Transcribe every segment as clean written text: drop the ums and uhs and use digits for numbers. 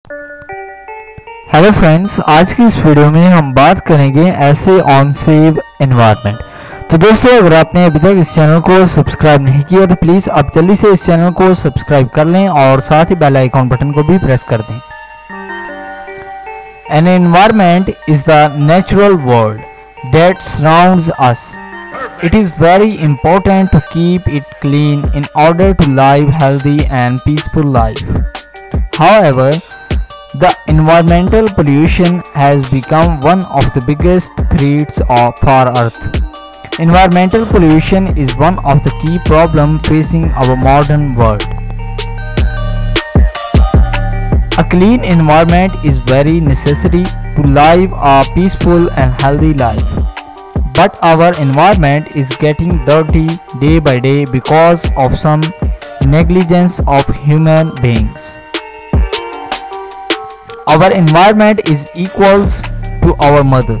Hello friends, आज की इस वीडियो में हम बात करेंगे ऐसे ऑन सेव एनवायरनमेंट। तो दोस्तों, अगर आपने अभी तक इस चैनल को सब्सक्राइब नहीं किया तो प्लीज़ आप जल्दी से इस चैनल को सब्सक्राइब कर लें और साथ ही बेल आइकॉन बटन को भी प्रेस कर दें। An environment is the natural world that surrounds us. It is very important to keep it clean in order to live healthy and peaceful life. However, the environmental pollution has become one of the biggest threats for Earth. Environmental pollution is one of the key problems facing our modern world. A clean environment is very necessary to live a peaceful and healthy life. But our environment is getting dirty day by day because of some negligence of human beings. Our environment is equals to our mother.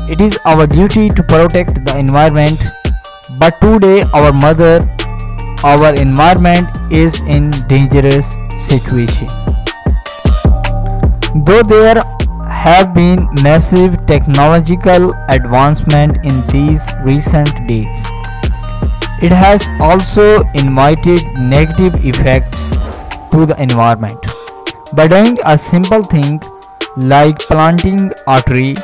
It is our duty to protect the environment, but today our environment is in dangerous situation. Though there have been massive technological advancement in these recent days, it has also invited negative effects to the environment. By doing a simple thing like planting a tree,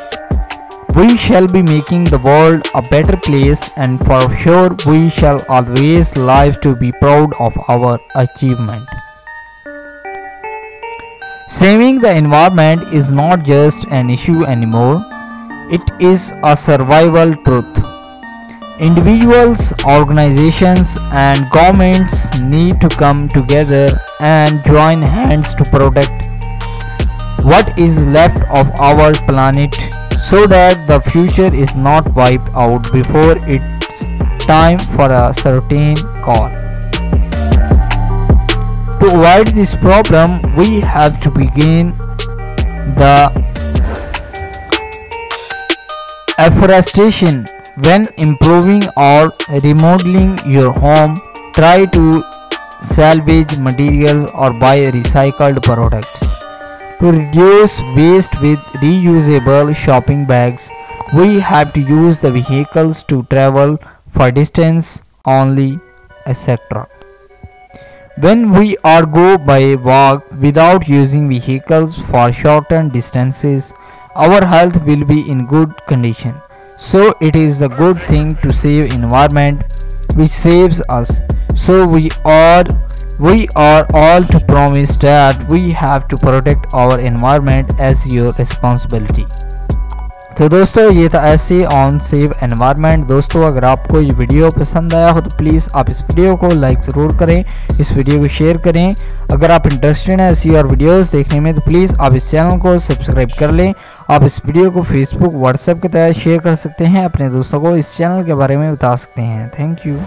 we shall be making the world a better place, and for sure we shall always live to be proud of our achievement. Saving the environment is not just an issue anymore, it is a survival truth. Individuals, organizations and governments need to come together and join hands to protect what is left of our planet so that the future is not wiped out before it's time for a certain call. To avoid this problem, we have to begin the afforestation. When improving or remodeling your home, try to salvage materials or buy recycled products. To reduce waste with reusable shopping bags, we have to use the vehicles to travel for distance only, etc. When we are go by walk without using vehicles for shortened distances, our health will be in good condition. So it is a good thing to save environment which saves us. So we are all to promise that we have to protect our environment as your responsibility. तो दोस्तों, ये था ऐसे on save environment. दोस्तों, अगर आपको ये video पसंद आया हो तो प्लीज़ आप इस वीडियो को लाइक ज़रूर करें, इस वीडियो को शेयर करें। अगर आप इंटरेस्टेड हैं ऐसी और वीडियोस देखने में तो प्लीज़ आप इस चैनल को सब्सक्राइब कर लें। आप इस वीडियो को फेसबुक, व्हाट्सएप के तहत शेयर कर सकते हैं, अपने दोस्तों को इस चैनल के बारे में बता सकते हैं। Thank you.